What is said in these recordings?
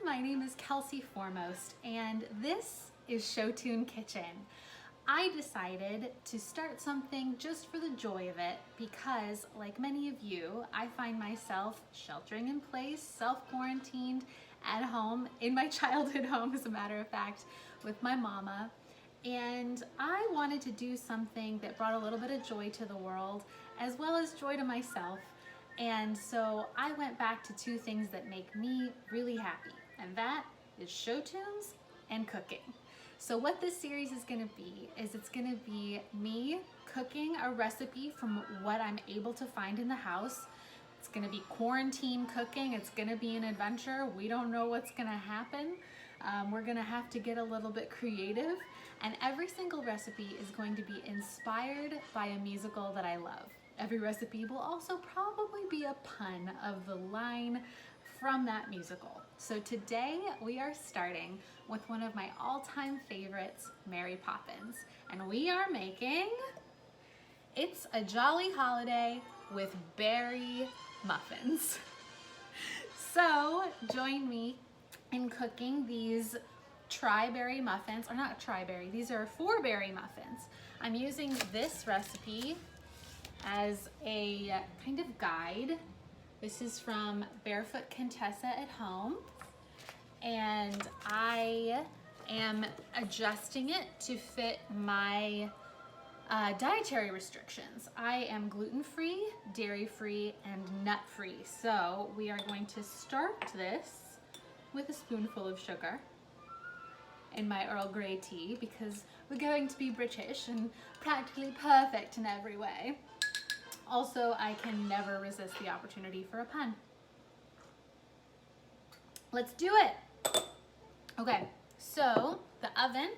my name is Kelsey Foremost, and this is Showtune Kitchen. I decided to start something just for the joy of it because, like many of you, I find myself sheltering in place, self-quarantined at home, in my childhood home as a matter of fact, with my mama. And I wanted to do something that brought a little bit of joy to the world as well as joy to myself. And so I went back to two things that make me really happy, and that is Showtunes and cooking. So what this series is gonna be is it's gonna be me cooking a recipe from what I'm able to find in the house. It's gonna be quarantine cooking. It's gonna be an adventure. We don't know what's gonna happen. We're gonna have to get a little bit creative, and every single recipe is going to be inspired by a musical that I love. Every recipe will also probably be a pun of the line from that musical. So today we are starting with one of my all-time favorites, Mary Poppins, and we are making It's a Jolly Holiday with berry muffins. So join me in cooking these tri-berry muffins, or not tri-berry, these are 4-berry muffins. I'm using this recipe as a kind of guide. This is from Barefoot Contessa at Home, and I am adjusting it to fit my dietary restrictions. I am gluten-free, dairy-free, and nut-free. So we are going to start this with a spoonful of sugar in my Earl Grey tea because we're going to be British and practically perfect in every way. Also, I can never resist the opportunity for a pun. Let's do it. Okay, so the oven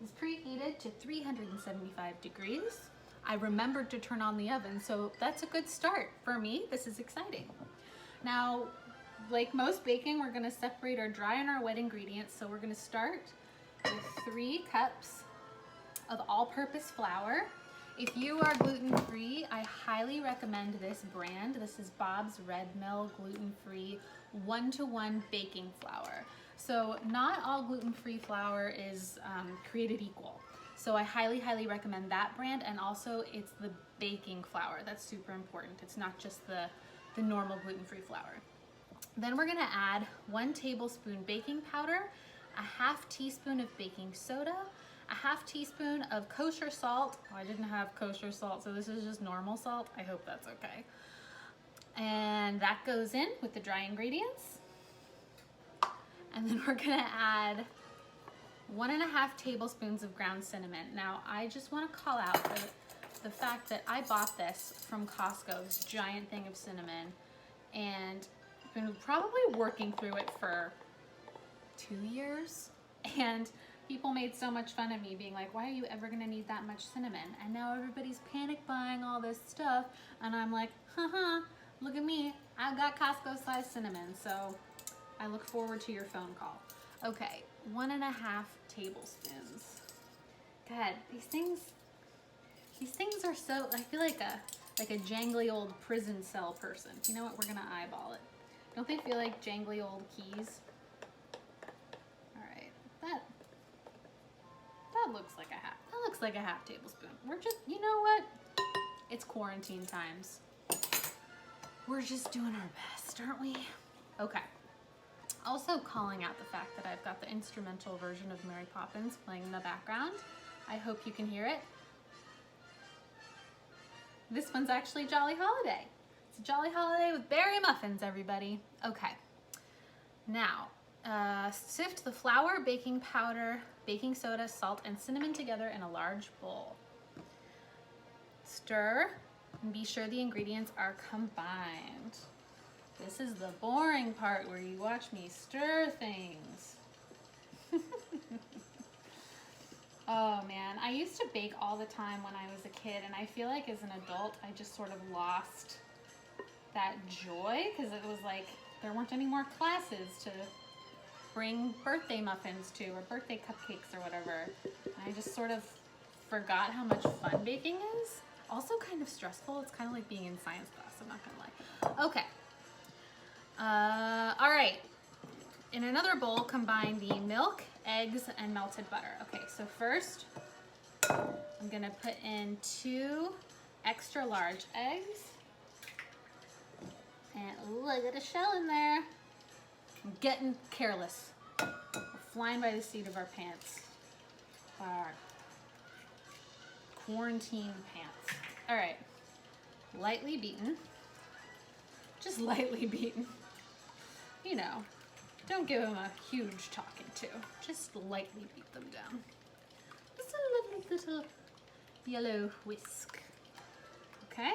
is preheated to 375 degrees. I remembered to turn on the oven, so that's a good start for me. This is exciting. Now, like most baking, we're gonna separate our dry and our wet ingredients. So we're gonna start with 3 cups of all-purpose flour. If you are gluten-free, I highly recommend this brand. This is Bob's Red Mill gluten-free 1-to-1 baking flour. So not all gluten-free flour is created equal. So I highly, highly recommend that brand, and also it's the baking flour. That's super important. It's not just the normal gluten-free flour. Then we're gonna add 1 tablespoon baking powder, a 1/2 teaspoon of baking soda, a 1/2 teaspoon of kosher salt. Oh, I didn't have kosher salt, so this is just normal salt. I hope that's okay. And that goes in with the dry ingredients. And then we're gonna add 1.5 tablespoons of ground cinnamon. Now, I just wanna call out the fact that I bought this from Costco, this giant thing of cinnamon, and I've been probably working through it for 2 years. And people made so much fun of me being like, why are you ever gonna need that much cinnamon? And now everybody's panic buying all this stuff, and I'm like, haha, look at me, I've got Costco sized cinnamon. So I look forward to your phone call. Okay, 1.5 tablespoons. God, these things are so, I feel like a jangly old prison cell person. You know what, we're gonna eyeball it. Don't they feel like jangly old keys? That looks like a half tablespoon. We're just, you know what? It's quarantine times. We're just doing our best, aren't we? Okay. Also calling out the fact that I've got the instrumental version of Mary Poppins playing in the background. I hope you can hear it. This one's actually Jolly Holiday. It's a Jolly Holiday with berry muffins, everybody. Okay. Now, sift the flour, baking powder, baking soda, salt, and cinnamon together in a large bowl. Stir, and be sure the ingredients are combined. This is the boring part where you watch me stir things. Oh man, I used to bake all the time when I was a kid, and I feel like as an adult, I just sort of lost that joy because it was like there weren't any more classes to bring birthday muffins to, or birthday cupcakes or whatever. And I just sort of forgot how much fun baking is. Also kind of stressful. It's kind of like being in science class, I'm not gonna lie. Okay. All right. in another bowl, combine the milk, eggs, and melted butter. Okay, so first, I'm gonna put in 2 extra large eggs. And ooh, I got a shell in there. I'm getting careless. We're flying by the seat of our pants. Our quarantine pants. All right, lightly beaten. Just lightly beaten. You know, don't give them a huge talking to. Just lightly beat them down. Just a little yellow whisk. Okay?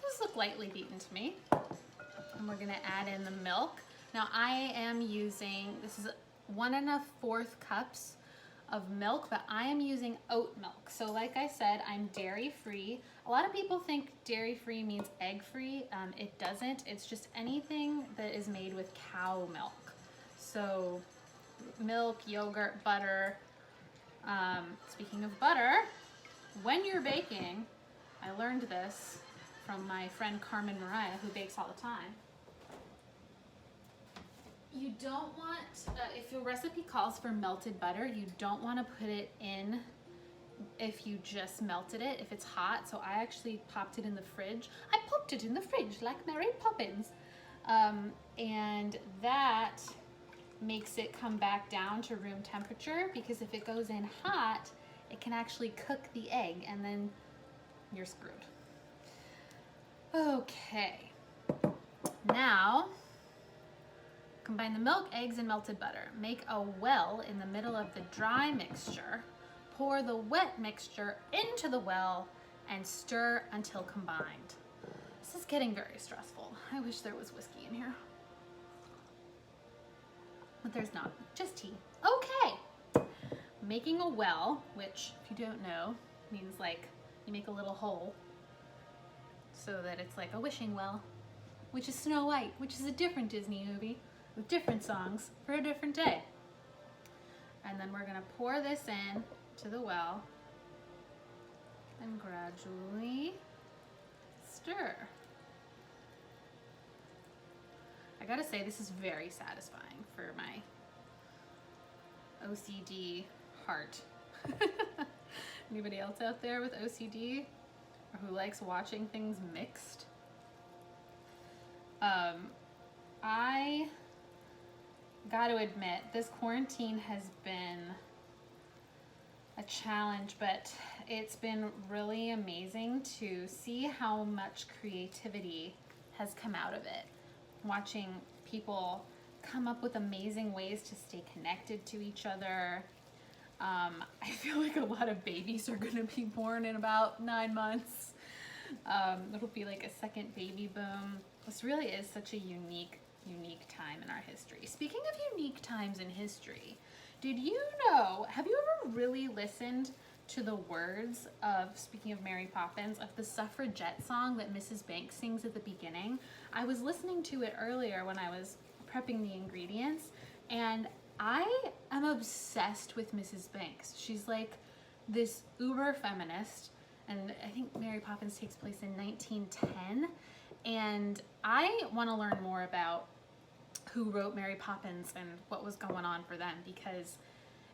Those look lightly beaten to me. And we're gonna add in the milk. Now I am using, this is 1 1/4 cups of milk, but I am using oat milk. So like I said, I'm dairy free. A lot of people think dairy free means egg free. It doesn't. It's just anything that is made with cow milk. So milk, yogurt, butter. Speaking of butter, when you're baking, I learned this from my friend Carmen Mariah, who bakes all the time. You don't want, if your recipe calls for melted butter, you don't want to put it in if you just melted it, if it's hot. So I actually popped it in the fridge. I popped it in the fridge like Mary Poppins. And that makes it come back down to room temperature, because if it goes in hot, it can actually cook the egg and then you're screwed. Okay, now combine the milk, eggs, and melted butter. Make a well in the middle of the dry mixture. Pour the wet mixture into the well and stir until combined. This is getting very stressful. I wish there was whiskey in here. But there's not, just tea. Okay, making a well, which if you don't know, means like you make a little hole so that it's like a wishing well, which is Snow White, which is a different Disney movie with different songs for a different day. And then we're gonna pour this in to the well and gradually stir. I gotta say, this is very satisfying for my OCD heart. Anybody else out there with OCD or who likes watching things mixed? I gotta admit, this quarantine has been a challenge, but it's been really amazing to see how much creativity has come out of it. Watching people come up with amazing ways to stay connected to each other. I feel like a lot of babies are gonna be born in about 9 months. It'll be like a second baby boom. This really is such a unique time in our history. Speaking of unique times in history, did you know, have you ever really listened to the words of, speaking of Mary Poppins, of the suffragette song that Mrs. Banks sings at the beginning? I was listening to it earlier when I was prepping the ingredients, and I am obsessed with Mrs. Banks. She's like this uber feminist, and I think Mary Poppins takes place in 1910, and I want to learn more about who wrote Mary Poppins and what was going on for them, because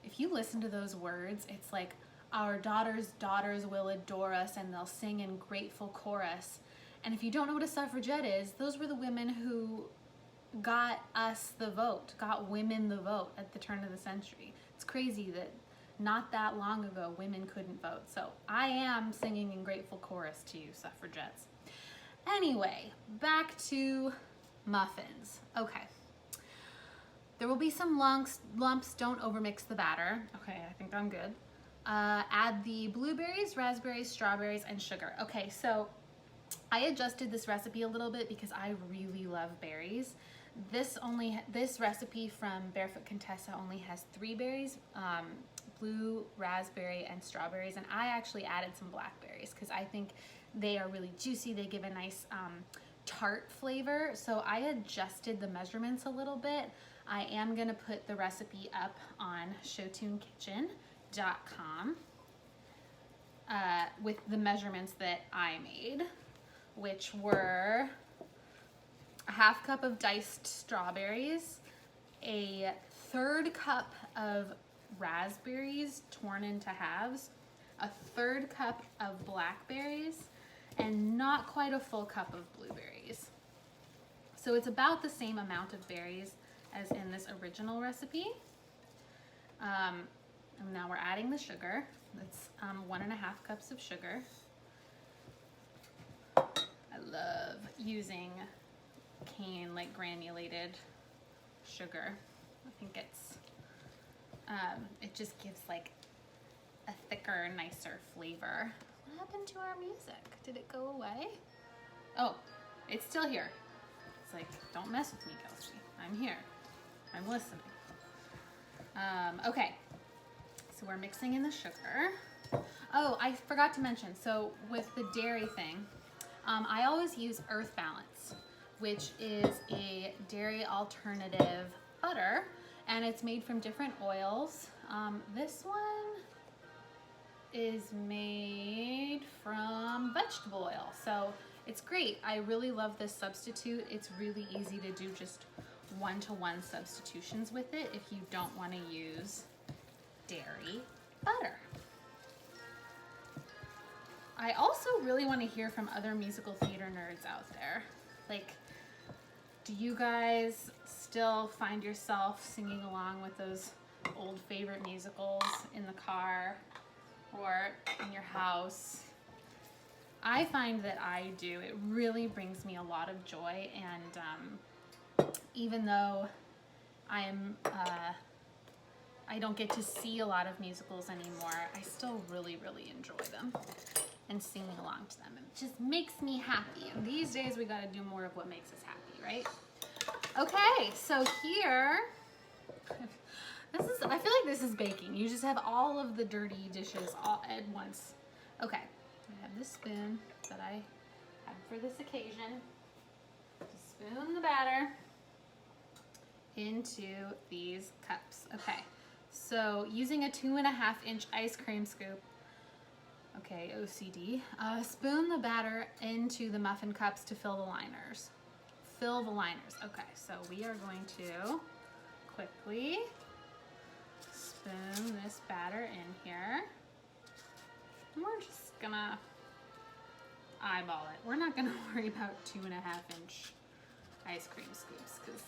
if you listen to those words, it's like, our daughters' daughters will adore us and they'll sing in grateful chorus. And if you don't know what a suffragette is, those were the women who got us the vote, got women the vote at the turn of the century. It's crazy that not that long ago women couldn't vote. So I am singing in grateful chorus to you, suffragettes. Anyway, back to muffins. Okay. There will be some lumps, don't overmix the batter. Okay, I think I'm good. Add the blueberries, raspberries, strawberries, and sugar. Okay, so I adjusted this recipe a little bit because I really love berries. This recipe from Barefoot Contessa only has 3 berries, blue, raspberry, and strawberries, and I actually added some blackberries because I think they are really juicy. They give a nice tart flavor, so I adjusted the measurements a little bit. I am gonna put the recipe up on showtunekitchen.com with the measurements that I made, which were a half cup of diced strawberries, a third cup of raspberries torn into halves, a third cup of blackberries, and not quite a full cup of blueberries. So it's about the same amount of berries as in this original recipe. And now we're adding the sugar. That's 1.5 cups of sugar. I love using cane, like granulated sugar. I think it's, it just gives like a thicker, nicer flavor. What happened to our music? Did it go away? Oh, it's still here. It's like, don't mess with me, Kelsey. I'm here. I'm listening. Okay, so we're mixing in the sugar. Oh, I forgot to mention, so with the dairy thing, I always use Earth Balance, which is a dairy alternative butter, and it's made from different oils. This one is made from vegetable oil, so it's great. I really love this substitute. It's really easy to do just one-to-one substitutions with it if you don't want to use dairy butter. I also really want to hear from other musical theater nerds out there. Like, do you guys still find yourself singing along with those old favorite musicals in the car or in your house? I find that I do. It really brings me a lot of joy, and even though I don't get to see a lot of musicals anymore, I still really, really enjoy them and singing along to them. It just makes me happy. And these days we gotta do more of what makes us happy, right? Okay, so here, I feel like this is baking. You just have all of the dirty dishes all at once. Okay, I have this spoon that I have for this occasion. Just spoon the batter into these cups. Okay, so using a 2.5-inch ice cream scoop, okay, OCD, spoon the batter into the muffin cups to fill the liners. Fill the liners. Okay, so we are going to quickly spoon this batter in here. And we're just gonna eyeball it. We're not gonna worry about 2.5-inch ice cream scoops because,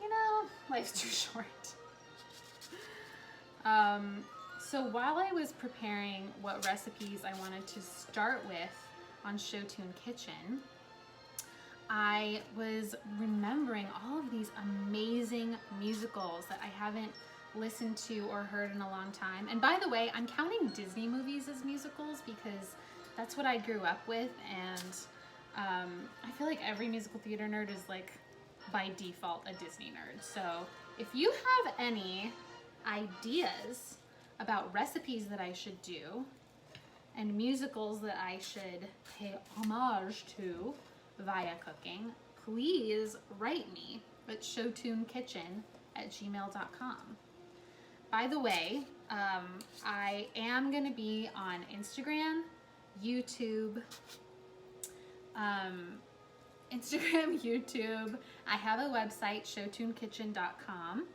you know, life's too short. So while I was preparing what recipes I wanted to start with on Showtune Kitchen, I was remembering all of these amazing musicals that I haven't listened to or heard in a long time. And by the way, I'm counting Disney movies as musicals because that's what I grew up with, and I feel like every musical theater nerd is like by default a Disney nerd. So if you have any ideas about recipes that I should do and musicals that I should pay homage to via cooking, please write me at showtunekitchen@gmail.com. By the way, I am going to be on Instagram, YouTube, YouTube. I have a website, showtunekitchen.com,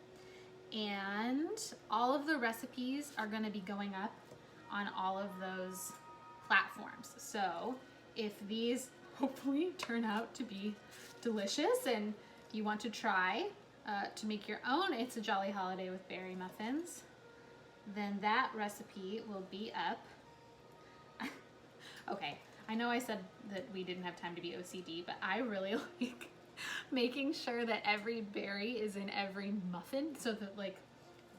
and all of the recipes are going to be going up on all of those platforms. So if these hopefully turn out to be delicious and you want to try to make your own It's a Jolly Holiday with Berry Muffins, then that recipe will be up. Okay, I know I said that we didn't have time to be OCD, but I really like making sure that every berry is in every muffin so that like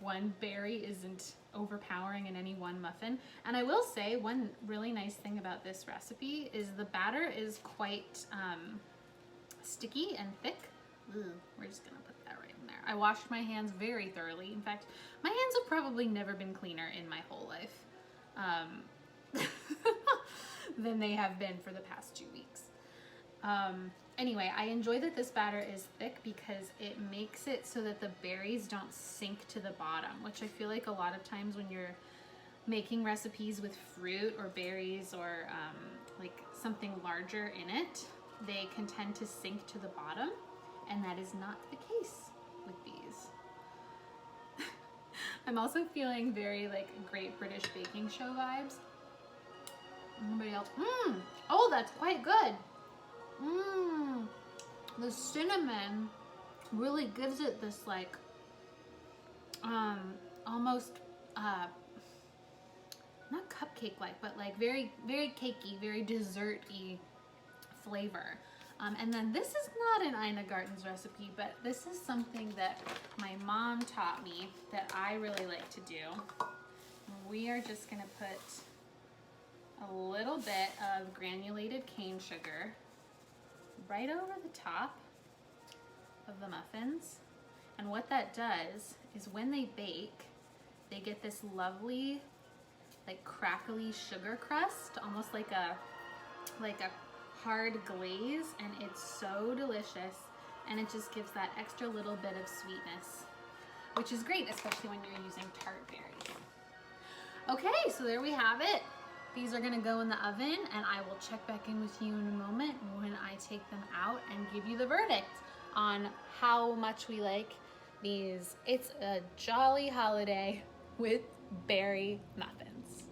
one berry isn't overpowering in any one muffin. And I will say one really nice thing about this recipe is the batter is quite sticky and thick. Ooh, we're just gonna put that right in there. I washed my hands very thoroughly. In fact, my hands have probably never been cleaner in my whole life than they have been for the past 2 weeks. Anyway, I enjoy that this batter is thick because it makes it so that the berries don't sink to the bottom, which I feel like a lot of times when you're making recipes with fruit or berries or like something larger in it, they can tend to sink to the bottom, and that is not the case with these. I'm also feeling very like Great British Baking Show vibes. Anybody else? Oh, that's quite good. The cinnamon really gives it this like almost not cupcake-like, but like very, very cakey, very dessert-y flavor. And then this is not an Ina Garten's recipe, but this is something that my mom taught me that I really like to do. We are just gonna put a little bit of granulated cane sugar right over the top of the muffins. And what that does is when they bake, they get this lovely, like crackly sugar crust, almost like a hard glaze, and it's so delicious, and it just gives that extra little bit of sweetness, which is great, especially when you're using tart berries. Okay, so there we have it. These are gonna go in the oven, and I will check back in with you in a moment when I take them out and give you the verdict on how much we like these. It's a jolly holiday with berry muffins.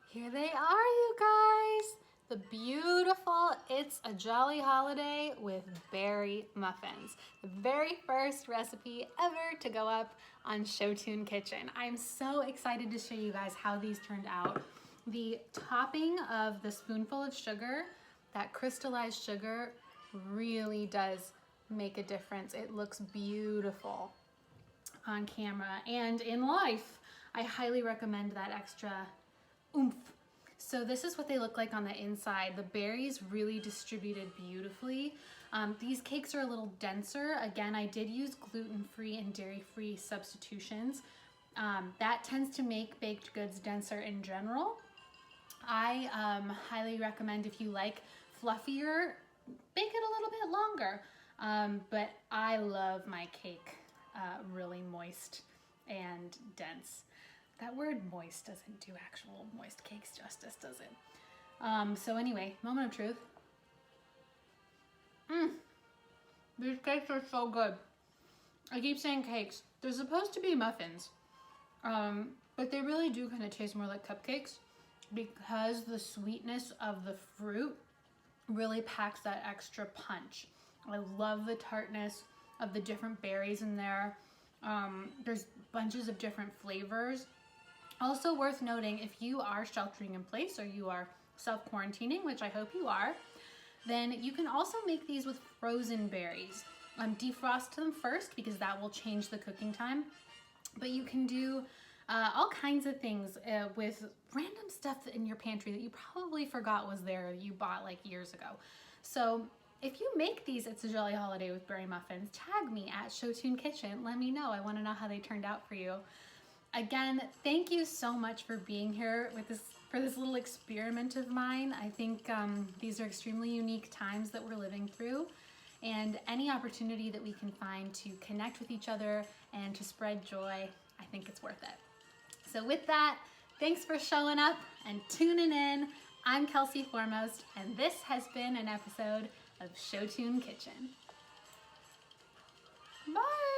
Here they are, you guys. The beautiful It's a Jolly Holiday with berry muffins. The very first recipe ever to go up on Showtune Kitchen. I'm so excited to show you guys how these turned out. The topping of the spoonful of sugar, that crystallized sugar, really does make a difference. It looks beautiful on camera and in life. I highly recommend that extra oomph. So this is what they look like on the inside. The berries really distributed beautifully. These cakes are a little denser. Again, I did use gluten-free and dairy-free substitutions. That tends to make baked goods denser in general. I highly recommend, if you like fluffier, bake it a little bit longer. But I love my cake really moist and dense. That word moist doesn't do actual moist cakes justice, does it? So anyway, moment of truth. These cakes are so good. I keep saying cakes. They're supposed to be muffins, but they really do kind of taste more like cupcakes because the sweetness of the fruit really packs that extra punch. I love the tartness of the different berries in there. There's bunches of different flavors. Also worth noting, if you are sheltering in place or you are self-quarantining, which I hope you are, then you can also make these with frozen berries. Defrost them first because that will change the cooking time. But you can do all kinds of things with random stuff in your pantry that you probably forgot was there, you bought like years ago. So if you make these It's a Jolly Holiday with berry muffins, tag me at Showtune Kitchen. Let me know. I want to know how they turned out for you. Again, thank you so much for being here with for this little experiment of mine. I think these are extremely unique times that we're living through, and any opportunity that we can find to connect with each other and to spread joy, I think it's worth it. So with that, thanks for showing up and tuning in. I'm Kelsey Foremost, and this has been an episode of Showtune Kitchen. Bye!